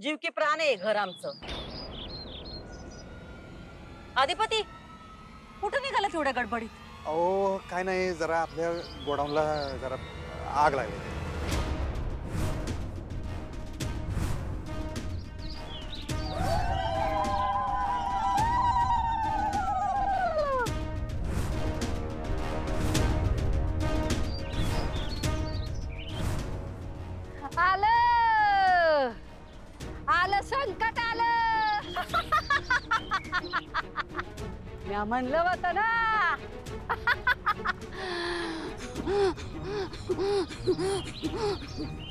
जीव की प्राण आहे घर आमचं. अधिपती कुठं निघाला तेवढ्या गडबडीत? अहो काय नाही, जरा आपल्या गोडाऊनला जरा आग लागली. आलं आलं संकट आलं. मी म्हणलं होतं ना.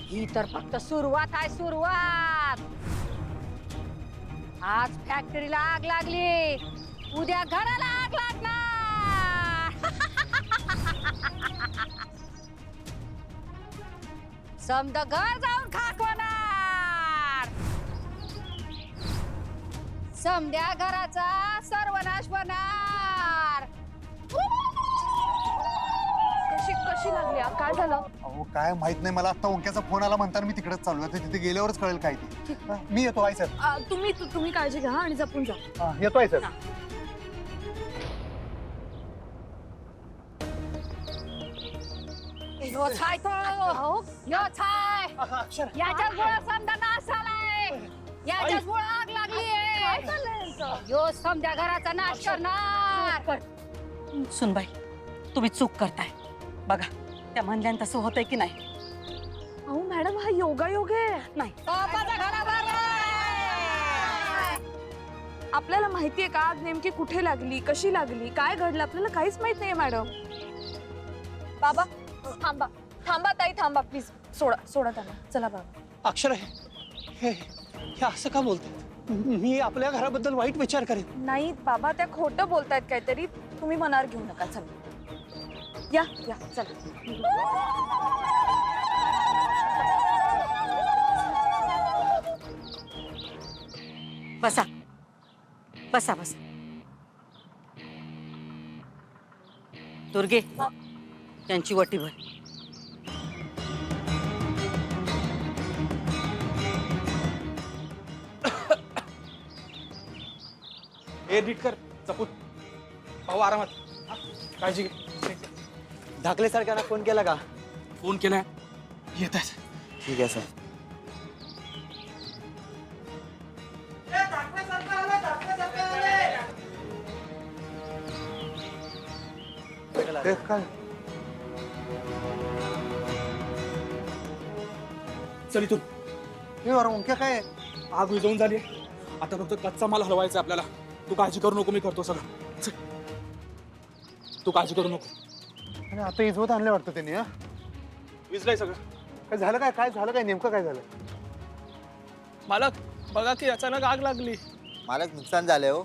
ही तर फक्त सुरुवात आहे, सुरुवात. आज फॅक्टरीला आग लागली, उद्या घराला आग लागणार. समद घर जाऊन खाक होणार. समद्या घराचा सर्वनाश होणार. कशी कशी लागली आग? काय झालं? अहो काय माहित नाही मला, आता ओंक्याचा फोन आला म्हणताना मी तिकडेच चालू आहे. तिथे गेल्यावरच कळेल काय ते. मी येतो आई सर. तुम्ही काळजी घ्या आणि जपून जा. येतो आई सर. योच हाय तो, योच हाय. याच्याच मुळे समजा नाश झालाय, याच्याच मुळे आग लागली. यो समजा घराचा नाश करणार. सुनबाई तुम्ही चूक करताय. बघा त्या म्हणल्यान तसं होतंय की नाही? अहो मॅडम, हा योगायोग आहे. नाही. बापाच्या घरावर आपल्याला माहितीये का आग नेमकी कुठे लागली, कशी लागली, काय घडलं, आपल्याला काहीच माहित नाहीये मॅडम. बाबा थांबा, थांबा ताई, थांबा प्लीज. सोडा त्यांना. चला बाबा. अक्षर हे असं का बोलते? मी आपल्या घराबद्दल वाईट विचार करेन. नाही बाबा, त्या खोटं बोलतायत काहीतरी. तुम्ही मनावर घेऊ नका. चला या या चला. बसा बसा बसा. दुर्गे त्यांची वटी भर. ए नीट कर चपूत. भाऊ आरामात. काळजी घे. धाकले सरकारला फोन केला का? फोन केलाय, येत आहे. ठीक आहे सर. ते काय चल इथून. हे अरे ओंक्या काय आहे? आग विझवून झाली. आता फक्त कच्चा माल हलवायचा आपल्याला. तू काळजी करू नको, मी करतो सगळं. चल. तू काळजी करू नको. आणि आता इजवत आणलं वाटतं त्यांनी. हा विजलंय सगळं. काय झालं? काय झालं? काय नेमकं काय झालं? मालक बघा की अचानक आग लागली. मालक नुकसान झालंय हो.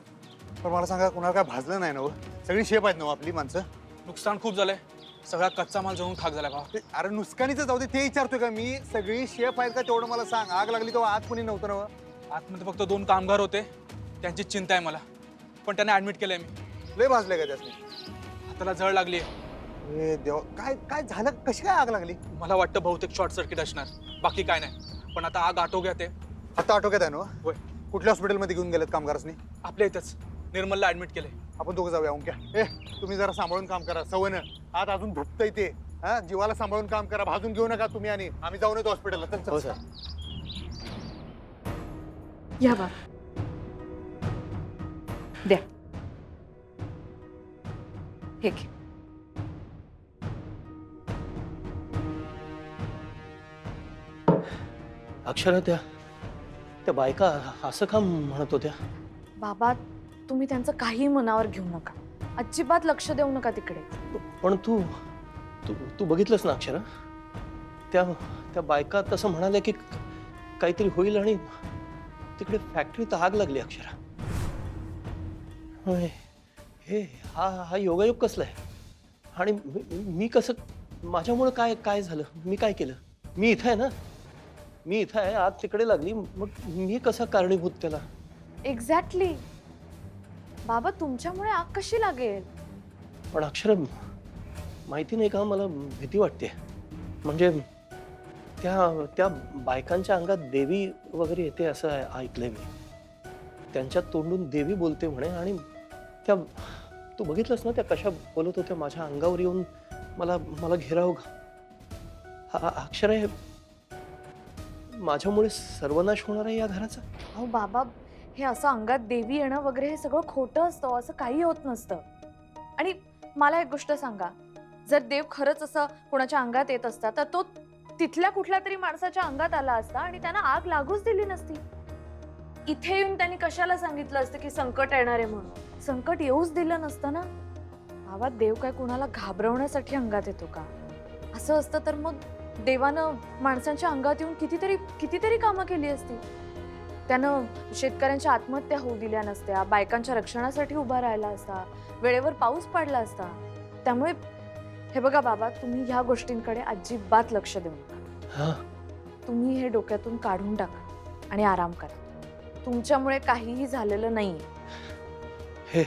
पण मला सांगा, कुणाला काय भाजलं नाही ना हो? सगळी शेप आहेत ना हो आपली माणसं? नुकसान खूप झालंय. सगळा कच्चा माल जळून खाक झाला का? अरे नुकसानीचं जाऊ दे, ते विचारतोय का मी. सगळी शेप आहेत का तेवढं मला सांग. आग लागली तेव्हा आत कोणी नव्हतं ना हो? आतमध्ये फक्त 2 कामगार होते, त्यांची चिंता आहे मला. पण त्यांना ऍडमिट केलंय मी. लय भाजले का त्यासनी? हाताला जळ लागली. ए देवा, काय झालं? कशी काय आग लागली? मला वाटतं बहुतेक शॉर्ट सर्किट असणार, बाकी काय नाही. पण आता आग आटोक्यात आहे. आता आटोक्यात आहे ना हो? होय. कुठल्या हॉस्पिटलमध्ये घेऊन गेलेत कामगारांनी? आपल्या इथंच निर्मलला ऍडमिट केलंय. आपण दोघं जाऊया ओंक्या. तुम्ही जरा सांभाळून काम करा. सवयनं आत अजून धुपतंय ते. हा जीवाला सांभाळून काम करा. भाजून घेऊ नका तुम्ही. आणि आम्ही जाऊन येतो हॉस्पिटलला. हो सर. या बाबा. द्या हे घे. अक्षरा, त्या बायका असं का म्हणत होत्या? बाबा तुम्ही त्यांचं काही मनावर घेऊ नका. अजिबात लक्ष देऊ नका तिकडे. पण तू तू तू बघितलंस ना अक्षरा, त्या बायका तसं म्हणाल्या की काहीतरी होईल आणि तिकडे फॅक्टरीत आग लागली. अक्षरा, होय. हे हा योगायोग कसला आहे? आणि मी कसं, माझ्यामुळे काय झालं? मी काय केलं? मी इथं आहे ना, मी इथं आहे. आग तिकडे लागली, मग मी कसा कारणीभूत त्याला? एक्झॅक्टली. बाबा तुमच्यामुळे आग कशी लागेल? पण अक्षर, माहिती नाही का, मला भीती वाटते. म्हणजे त्या बायकांच्या अंगात देवी वगैरे येते असं ऐकलंय मी. त्यांच्या तोंडून देवी बोलते म्हणे. आणि त्या तू बघितलंस ना त्या कशा बोलत होत्या, माझ्या अंगावर येऊन मला घेराव. अक्षर आहे, माझ्यामुळे सर्वनाश होणार आहे या घराचा. अहो बाबा, हे असं अंगात देवी येणं वगैरे हे सगळं खोटं असतं, असं काही होत नसतं. आणि मला एक गोष्ट सांगा, जर देव खरंच असं कोणाच्या अंगात येत असता तर तो तिथल्या कुठल्या तरी माणसाच्या अंगात आला असता आणि त्यांना आग लागूच दिली नसती. इथे येऊन त्यांनी कशाला सांगितलं असतं की संकट येणार आहे म्हणून? संकट येऊच दिलं नसतं ना. बाबा, देव काय कुणाला घाबरवण्यासाठी अंगात येतो का? असं असतं तर मग देवानं माणसांच्या अंगात येऊन कितीतरी कामं केली असती. त्यानं शेतकऱ्यांच्या आत्महत्या होऊ दिल्या नसत्या, बायकांच्या रक्षणासाठी उभा राहिला असता, वेळेवर पाऊस पडला असता. त्यामुळे हे बघा बाबा, तुम्ही ह्या गोष्टींकडे अजिबात लक्ष देऊ नका. तुम्ही हे डोक्यातून काढून टाका आणि आराम करा. तुमच्यामुळे काहीही झालेलं नाहीये.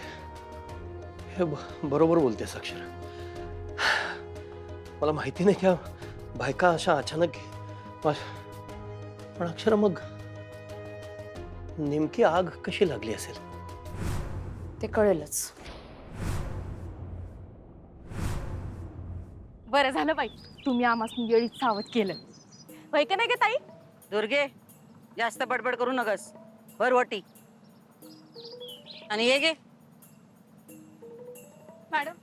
हे बरोबर बोलतेस अक्षर. मला माहिती नाही त्या बायका अशा अचानक पण अक्षर, मग नेमकी आग कशी लागली असेल? ते कळेलच. बरं झालं बाई, तुम्ही आम्हाला वेळीच सावध केलं. होय का नाही ग ताई? दुर्गे, जास्त बडबड करू नकस. भर वटी आणि ये गे. मॅडम,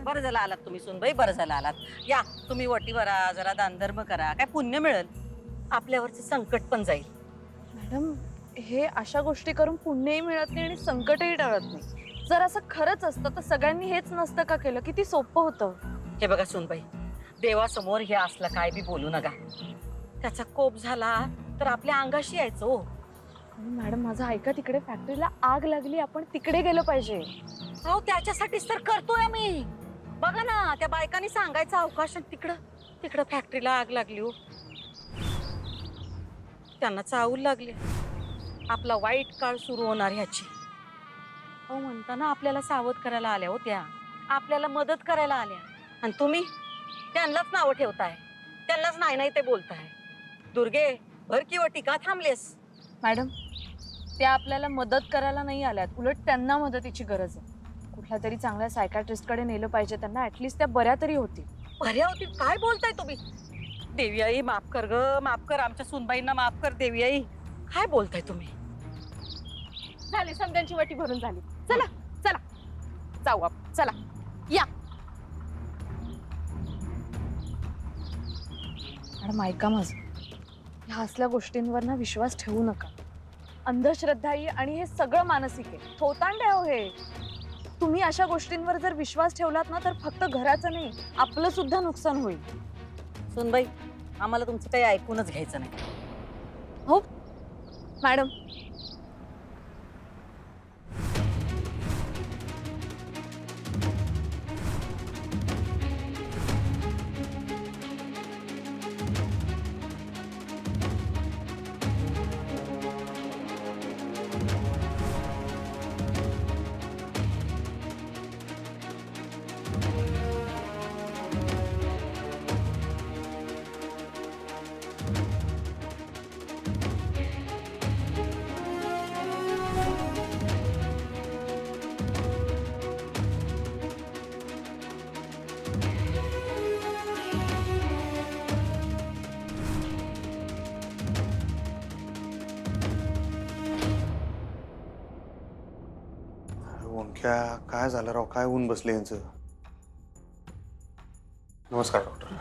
बरं झालं आलात तुम्ही सुनबाई, बरं झालं आलात. या तुम्ही वटी भरा, जरा दानधर्म करा, काय पुण्य मिळेल, आपल्यावरचं संकट पण जाईल. मॅडम, हे अशा गोष्टी करून पुण्यही मिळत नाही आणि संकटही टळत नाही. जर असं खरंच असतं तर सगळ्यांनी हेच नसतं का केलं? किती सोपं होतं. हे बघा सुनबाई, देवासमोर हे असलं काय बी बोलू नका. त्याचा कोप झाला तर आपल्या अंगाशी यायचं हो. मॅडम, माझं ऐका, तिकडे फॅक्टरीला आग लागली, आपण तिकडे गेलं पाहिजे. हो, त्याच्यासाठीच तर करतोय आम्ही. बघा ना, त्या बायकांनी सांगायचा अवकाश, तिकडं फॅक्टरीला आग लागली हो. त्यांना चावू लागली. आपला वाईट काळ सुरू होणार ह्याची. हो, म्हणताना आपल्याला सावध करायला आल्या हो त्या, आपल्याला मदत करायला आल्या. आणि तुम्ही त्यांनाच नावं ठेवताय, त्यांनाच नाही ते बोलताय. दुर्गे, भर की वटी, का थांबलेस? मॅडम, त्या आपल्याला मदत करायला नाही आल्यात, उलट त्यांना मदतीची गरज आहे. कुठल्या तरी चांगल्या सायकाट्रिस्टकडे नेलं पाहिजे त्यांना, ऍटलिस्ट त्या बऱ्या तरी होतील. बऱ्या होतील? काय बोलताय तुम्ही? देवी आई माफ कर ग, माफ कर. आमच्या सुनबाईंना माफ कर देवी आई. काय बोलताय तुम्ही? झाली, समजांची वटी भरून झाली. चला चला जाऊ आपण, चला या. मॅडम, ऐका माझं, ह्या असल्या गोष्टींवर ना विश्वास ठेवू नका. अंधश्रद्धाही आणि हे सगळं मानसिक आहे, थोतांड आहे हो हे. तुम्ही अशा गोष्टींवर जर विश्वास ठेवलात ना तर फक्त घराचं नाही, आपलं सुद्धा नुकसान होईल. सुनबाई, आम्हाला तुमचं काही ऐकूनच घ्यायचं नाही. हो मॅडम, ओंक्या, काय झालं राव? काय ऊन बसले यांचं? नमस्कार डॉक्टर.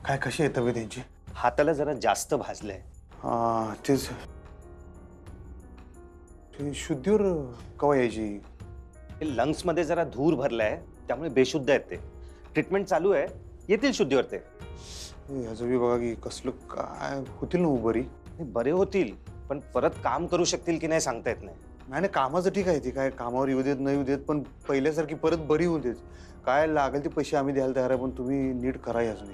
काय, कशी आहे तब्येत यांची? हाताला जरा जास्त भाजलंय. हा, तेच. ते शुद्धीवर कवा यायची? लंग्स मध्ये जरा धूर भरलाय, त्यामुळे बेशुद्ध आहेत ते. ट्रीटमेंट चालू आहे, येतील शुद्धीवर ते. ह्याचं बी बघा की कसलं, काय होतील ना बरी? बरे होतील, पण परत काम करू शकतील की नाही सांगता येत नाही. नाही, कामाचं ठीक आहे, ती काय कामावर येऊ देत नाही येऊ देत, पण पहिल्यासारखी परत बरी होऊ देत. काय लागेल ते पैसे आम्ही द्यायला तयार आहे, पण तुम्ही नीट करा अजून.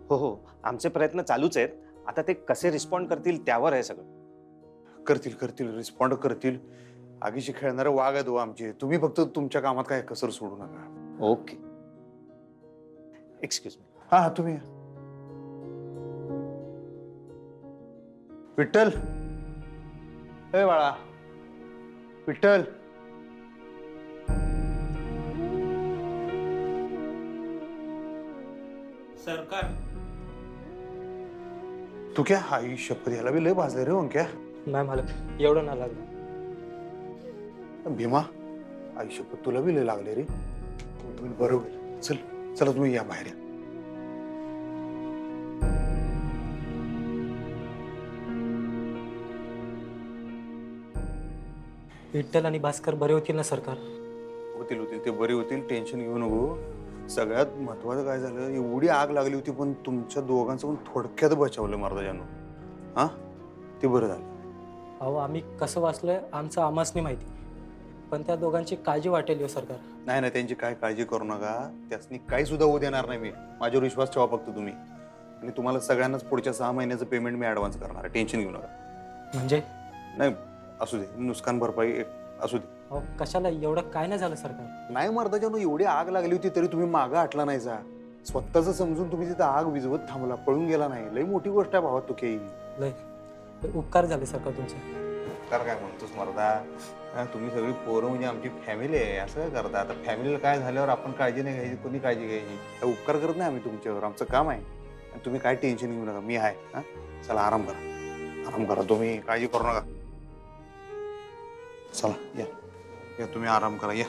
हो हो, आमचे प्रयत्न चालूच आहेत. आता ते कसे रिस्पॉन्ड करतील त्यावर आहे सगळं. करतील रिस्पॉन्ड करतील. आगीशी खेळणारे वाघ आहेत हो आमचे. तुम्ही फक्त तुमच्या कामात काय कसर सोडू नका. Okay, excuse me. हा तुम्ही या. विठ्ठल, ए बाळा, विठ्ठल. सरकार तू क्या आई शपथ, याला बी लय भाजले रे ओंक्या. नाही मालक, एवढं नाही लागलं. भीमा, आई शपथ तुला बी लय लागले रे. बरोबर, चल चला तुम्ही या बाहेर या. विठ्ठल आणि भास्कर बरे होतील ना सरकार? होतील होतील, ते बरे होतील, टेन्शन घेऊ नको. सगळ्यात महत्वाचं काय झालं, एवढी आग लागली होती पण तुमच्या दोघांचं पण थोडक्यात बचावलं महाराजांनो. हा, ते बरं झालं. अहो आम्ही कसं वाचलोय आमचं आम्हाच नाही माहिती, पण त्या दोघांची काळजी वाटेल हो सरकार. नाही नाही, त्यांची काय काळजी करू नका. त्यासनी काही सुद्धा होऊ देणार नाही मी. माझ्यावर विश्वास ठेवा फक्त तुम्ही. आणि तुम्हाला सगळ्यांनाच पुढच्या 6 महिन्याचं पेमेंट मी ऍडव्हान्स करणार आहे, टेन्शन घेऊ नका. म्हणजे नाही, असू दे, नुकसान भरपाई असू दे. अहो कशाला, एवढं काय नाही झालं सरकार. नाही महाराजांनो, एवढी आग लागली होती तरी तुम्ही मागं हटला नाही जा. स्वतःच समजून तुम्ही तिथं आग विझवत थांबला, पळून गेला नाही. लई मोठी गोष्ट आहे भावा तू काही. लय उपकार झाले सरकार तुमचे. उपकार काय म्हणतोस मर्दा? तुम्ही सगळी पोरं म्हणजे आमची फॅमिली आहे, असं काय करता? आता फॅमिलीला काय झाल्यावर आपण काळजी नाही घ्यायची, कोणी काळजी घ्यायची? काय उपकार करत नाही आम्ही तुमच्यावर, आमचं काम आहे. आणि तुम्ही काय टेन्शन घेऊ नका, मी आहे. हा, चला आराम करा, आराम करा, तुम्ही काळजी करू नका. चला या या, तुम्ही आराम करा, या.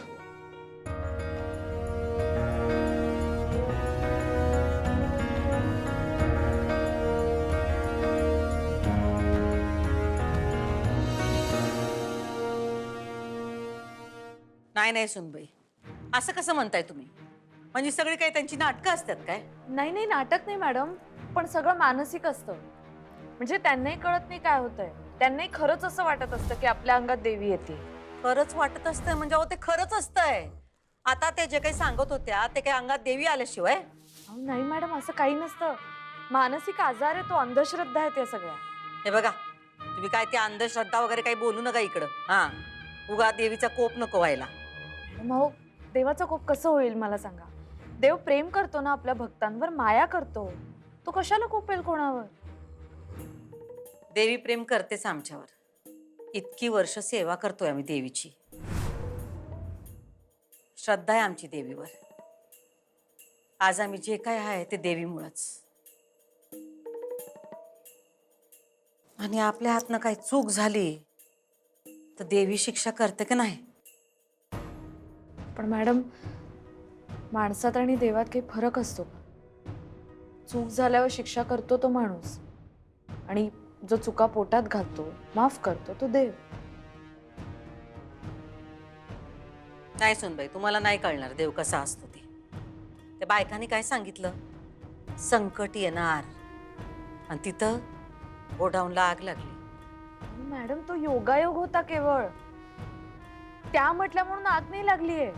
नाही नाही सुनबाई, असं कसं म्हणताय तुम्ही? म्हणजे सगळी काही त्यांची नाटकं असतात काय? नाही नाही, नाटक नाही मॅडम, पण सगळं मानसिक असतं. म्हणजे त्यांनाही कळत नाही काय होतंय. त्यांनाही खरंच असं वाटत असतं की आपल्या अंगात देवी येते. खरंच वाटत असतंय म्हणजे अहो ते खरंच असतंय. आता ते जे काही सांगत होत्या ते काही अंगात देवी आल्याशिवाय? अहो नाही मॅडम, असं काही नसतं. मानसिक आजार आहे तो, अंधश्रद्धा आहे त्या सगळ्या. हे बघा, तुम्ही काय ते अंधश्रद्धा वगैरे काही बोलू नका इकडं. हा, उगा देवीचा कोप नको व्हायला. मग देवाचा कोप कसं होईल मला सांगा? देव प्रेम करतो ना आपल्या भक्तांवर, माया करतो. तो कशाला कोपेल कोणावर? देवी प्रेम करतेच आमच्यावर. इतकी वर्ष सेवा करतोय आम्ही देवीची. श्रद्धा आहे आमची देवीवर. आज आम्ही जे काय आहे ते देवीमुळंच. आणि आपल्या हातनं काही चूक झाली तर देवी शिक्षा करते का नाही? पण मॅडम, माणसात आणि देवात काही फरक असतो का? चूक झाल्यावर शिक्षा करतो तो माणूस, आणि जो चुका पोटात घालतो, माफ करतो तो देव. नाही सुनबाई, तुम्हाला नाही कळणार देव कसा असतो ते. त्या बायकांनी काय सांगितलं? संकट येणार आणि तिथं गोडाऊनला आग लागली. मॅडम तो योगायोग होता केवळ. त्या म्हटल्या म्हणून आग नाही लागलीये.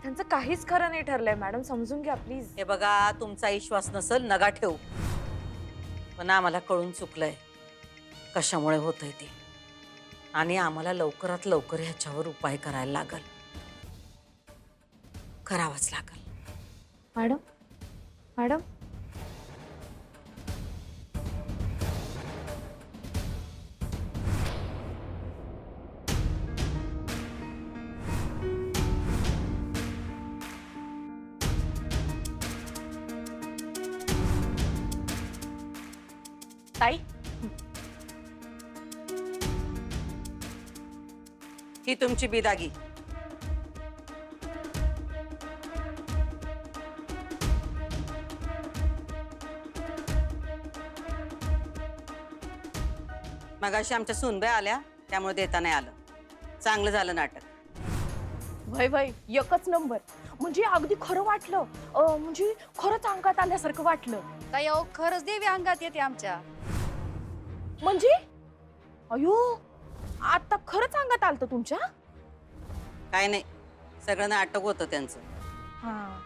त्यांचं काहीच खरं नाही ठरलंय मॅडम, समजून घ्या प्लीज. हे बघा, तुमचा विश्वास नसल नगा ठेवू, पण आम्हाला कळून चुकलंय कशामुळे होतंय ते. आणि आम्हाला लवकरात लवकर ह्याच्यावर उपाय करायला लागल, करावाच लागल. मॅडम, मॅडम, ताई, ही तुमची बिदागी. मगाशी आमच्या सुनबाई आल्या त्यामुळे देता नाही आलं. चांगलं झालं नाटक. वय वय, एकच नंबर. म्हणजे अगदी खरं वाटलं. म्हणजे खरंच अंगात आल्यासारखं वाटलं. काय अहो, खरंच देवी अंगात येते आमच्या. म्हणजे अयो, आता खरंच अंगात आलतं तुमच्या? काय नाही, सगळं नाटक होतं त्यांचं. हा,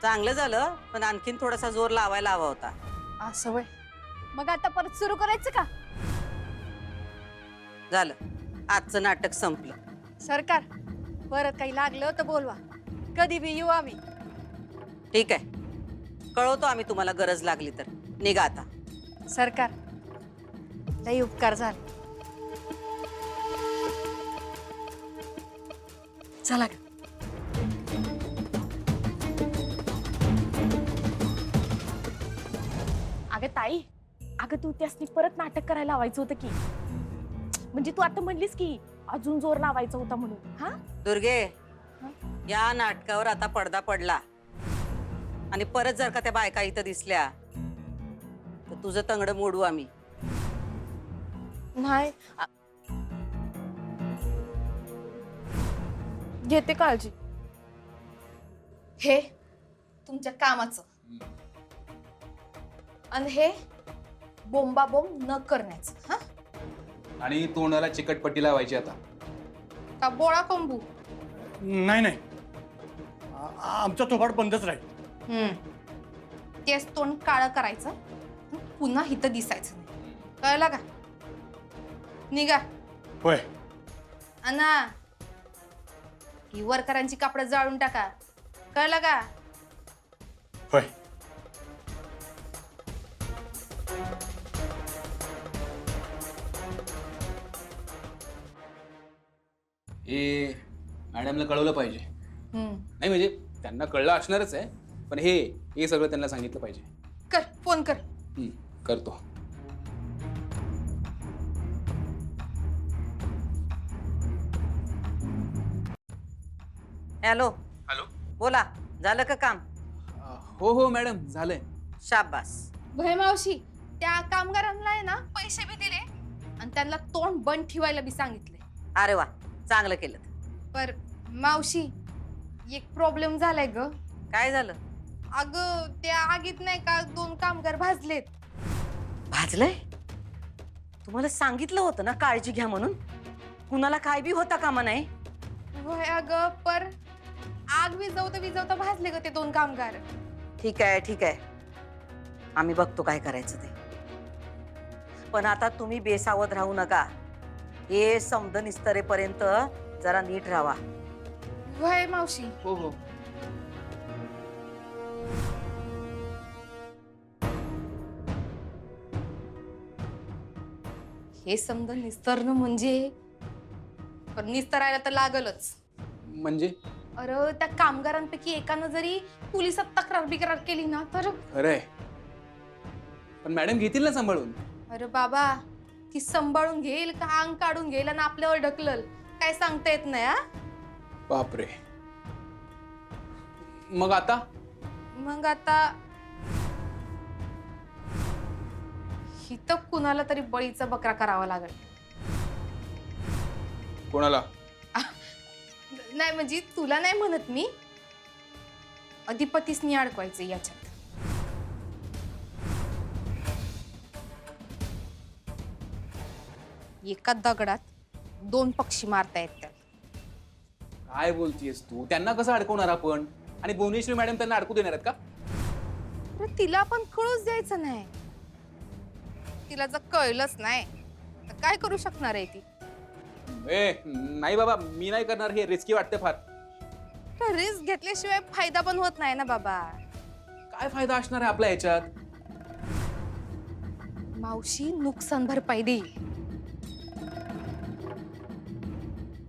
चांगलं झालं, पण आणखीन थोडासा जोर लावायला हवा होता. असं वय. मग आता परत सुरू करायचं का? झालं, आजचं नाटक संपलं. सरकार, परत काही लागलं तर बोलवा, कधी बी येऊ आम्ही. ठीक आहे. कळवतो आम्ही तुम्हाला गरज लागली तर. निघा आता. सरकार लई उपकार झाले. चला ग. अगं ताई, अगं तू त्यासनी परत नाटक करायला लावायचं होतं की. म्हणजे तू आता म्हणलीस की अजून जोर लावायचा होता म्हणून. हा दुर्गे, या नाटकावर आता पडदा पडला आणि परत जर का त्या बायका इथं दिसल्या तर तुझं तंगड मोडू आम्ही. नाही घेते काळजी. हे तुमच्या कामाचं आणि हे बोंबाबोंब न करण्याचं. हा आणि तोंडाला चिकटपट्टी लावायची आता. का बोळा कोंबू? नाही नाही आमचा तोफाड बंदच राहील. तेच तोंड काळं करायचं, पुन्हा इथं दिसायचं नाही. कळलं का? निघा. होय. अना ही वर्करांची कापडं जाळून टाका. कळलं का? होय. हे मॅडमला कळवलं पाहिजे. नाही म्हणजे त्यांना कळलं असणारच आहे, पण हे सगळं त्यांना सांगितलं पाहिजे. कर, फोन कर. करतो. हॅलो. हॅलो. बोला, झालं का काम? हो हो मॅडम, झालंय. शाबास. भय मावशी, त्या कामगारांना आहे ना पैसे बी दिले आणि त्यांना तोंड बंद ठेवायला बी सांगितले. अरे वा, चांगलं केलं. पर मावशी एक प्रॉब्लेम झालाय ग. काय झालं? अगं त्या आगीत नाही का 2 कामगार भाजलेत. भाजलंय? तुम्हाला सांगितलं होतं ना काळजी घ्या म्हणून. कुणाला काय बी होता कामा नाही. होय अगं, पर आग विझवता विझवता भाजले ग ते 2 कामगार. ठीक आहे ठीक आहे, आम्ही बघतो काय करायचं ते. पण आता तुम्ही बेसावध राहू नका. हे समद निस्तरेपर्यंत जरा नीट राहा. होय मावशी. हो हो. हे समजा निस्तरणं म्हणजे, पण निस्तरायला तर लागलच. म्हणजे अरे त्या कामगारांपैकी एकानं जरी पोलिसात तक्रार बिक्रार केली ना तर. खरंय, पण मॅडम घेतील ना सांभाळून. अरे बाबा, ती सांभाळून घेईल का अंग काढून घेईल आणि आपल्यावर ढकलल काय सांगता येत नाही. हा बापरे. मग आता हिथं कुणाला तरी बळीचा बकरा करावा लागेल. कोणाला? नाही म्हणजे तुला नाही म्हणत मी, अधिपतीसनी अडकवायचं याच्यात. एका दगडात 2 पक्षी मारता येतात. काय बोलतीयस तू? त्यांना कसं अडकवणार आपण? आणि भुवनेश्वरी मॅडम त्यांना अडकू देणार आहेत का? अरे तिला पण कळूच द्यायचं नाही. तिला जर कळलंच नाही तर काय करू शकणार आहे ती? नाही बाबा, मी नाही करणार. हे रिस्की वाटते फार. रिस्क घेतल्याशिवाय फायदा पण होत नाही ना बाबा. काय फायदा असणार आहे आपल्या ह्याच्यात? मावशी नुकसान भरपाई देईल.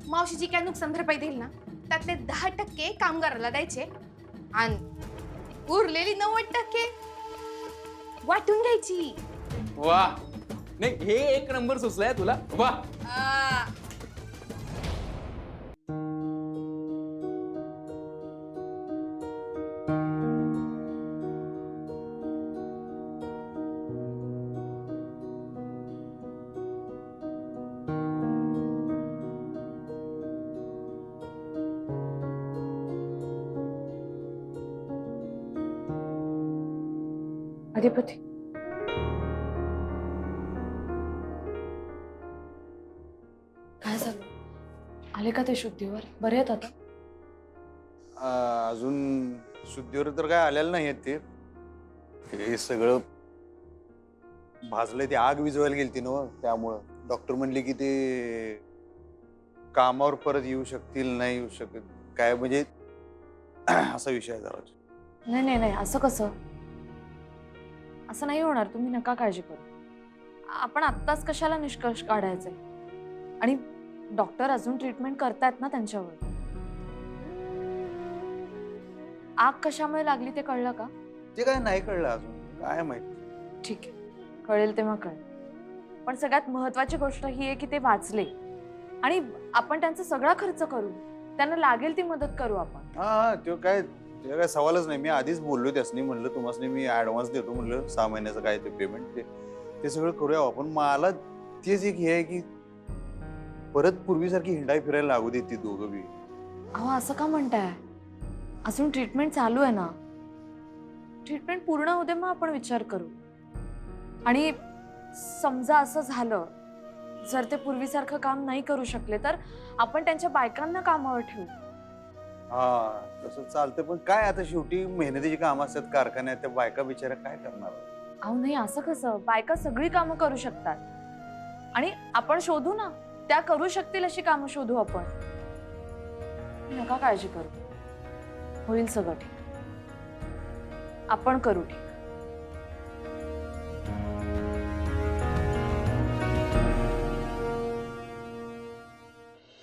मावशी जी काय नुकसान भरपाई देईल ना त्यातले 10% कामगाराला द्यायचे आणि उरलेली 90% वाटून घ्यायची. वा, नाही हे एक नंबर सुचलाय तुला. वा. अधिपती, काय झालं? आले का ते शुद्धीवर? बरे आहेत आता? अजून शुद्धीवर तर काय आलेलं नाही ते. हे सगळं भाजलंय, ते आग विझवायला गेलती ना, त्यामुळं डॉक्टर म्हणले की ते कामावर परत येऊ शकतील, नाही येऊ शकत काय, म्हणजे असा विषय आहे जरा. नाही नाही नाही, असं कसं? असं नाही होणार, तुम्ही नका काळजी करू. आपण आत्ताच कशाला निष्कर्ष काढायचंय? आणि डॉक्टर अजून ट्रीटमेंट करतायत ना त्यांच्यावर. आग कशामुळे लागली ते कळलं का? ते काय नाही कळलं अजून, काय माहिती. ठीक आहे, कळेल तेव्हा कळेल. पण सगळ्यात महत्वाची गोष्ट ही आहे की ते वाचले आणि आपण त्यांचा सगळा खर्च करू, त्यांना लागेल ती मदत करू आपण. हा तो काय सवालच नाही. मी आधीच बोललो त्यासनी, म्हणलं तुम्हाला मी ऍडव्हान्स देतो, म्हणलं 6 महिन्याचं काय ते पेमेंट ते सगळं करूया आपण. मला तेच एक हे आहे की परत पूर्वीसारखी हिंडाई फिरायला लागू दे ती दोघं बी. अहो असं का म्हणताय? अजून ट्रीटमेंट चालू आहे ना. ट्रीटमेंट पूर्ण होते मग आपण विचार करू. आणि समजा असं झालं, जर ते पूर्वीसारखं काम नाही करू शकले तर आपण त्यांच्या बायकांना कामावर ठेवू. हा तसं चालतं, पण काय आता शेवटी मेहनतीची कामं असतात कारखान्यात, त्या बायका बिचाऱ्या काय करणार? अहो नाही, असं कसं? बायका सगळी कामं करू शकतात आणि आपण शोधू ना, त्या करू शकतील अशी कामं शोधू आपण. नका काळजी करू, होईल सगळं ठीक. आपण करू ठीक.